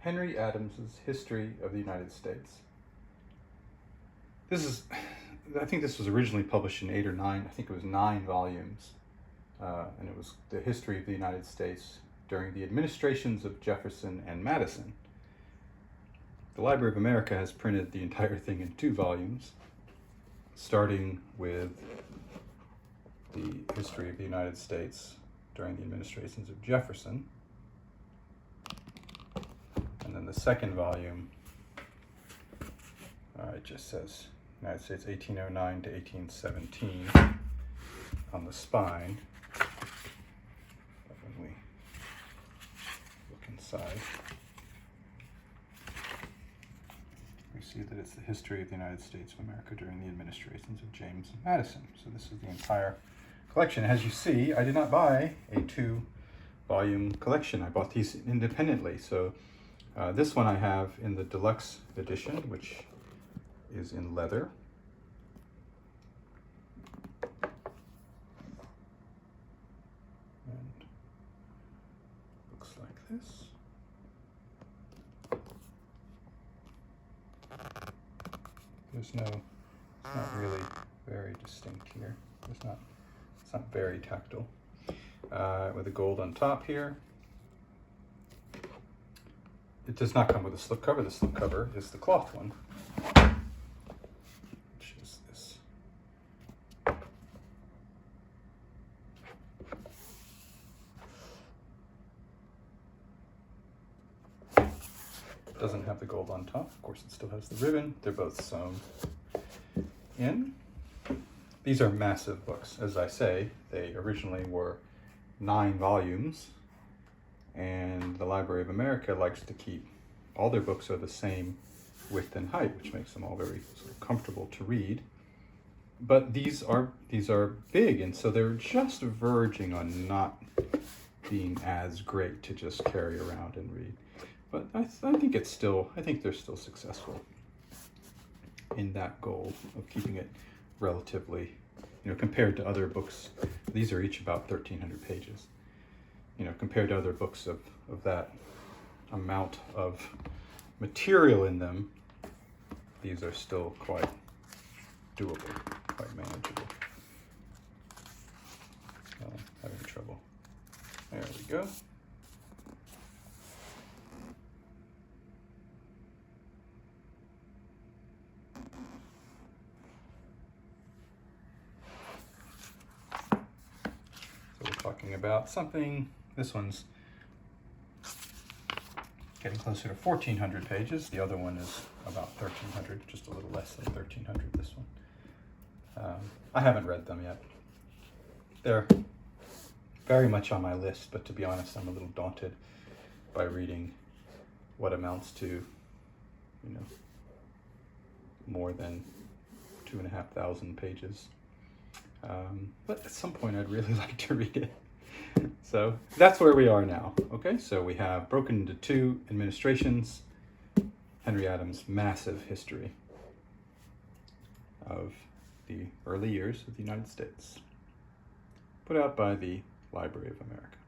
Henry Adams's History of the United States. I think this was originally published in 8 or 9, I think it was 9 volumes. And it was the history of the United States during the administrations of Jefferson and Madison. The Library of America has printed the entire thing in 2 volumes, starting with the history of the United States during the administrations of Jefferson. And then the second volume, it just says United States 1809 to 1817 on the spine. But when we look inside, we see that it's the history of the United States of America during the administrations of James and Madison. So this is the entire collection. As you see, I did not buy a 2-volume collection. I bought these independently. So this one I have in the deluxe edition, which is in leather. And looks like this. It's not really very distinct here. It's not very tactile. With the gold on top here. It does not come with a slipcover. The slipcover is the cloth one, which is this. It doesn't have the gold on top. Of course, it still has the ribbon. They're both sewn in. These are massive books. As I say, they originally were 9 volumes. And the Library of America likes to keep all their books are the same width and height, which makes them all very sort of comfortable to read. But these are big, and so they're just verging on not being as great to just carry around and read. But I think they're still successful in that goal of keeping it relatively, compared to other books. These are each about 1,300 pages. Compared to other books of that amount of material in them, these are still quite doable, quite manageable. Oh, I'm having trouble. There we go. So we're talking about something. This one's getting closer to 1,400 pages. The other one is about 1,300, just a little less than 1,300, this one. I haven't read them yet. They're very much on my list, but to be honest, I'm a little daunted by reading what amounts to, more than 2,500 pages. But at some point, I'd really like to read it. So that's where we are now. Okay, so we have broken into 2 administrations, Henry Adams' massive history of the early years of the United States, put out by the Library of America.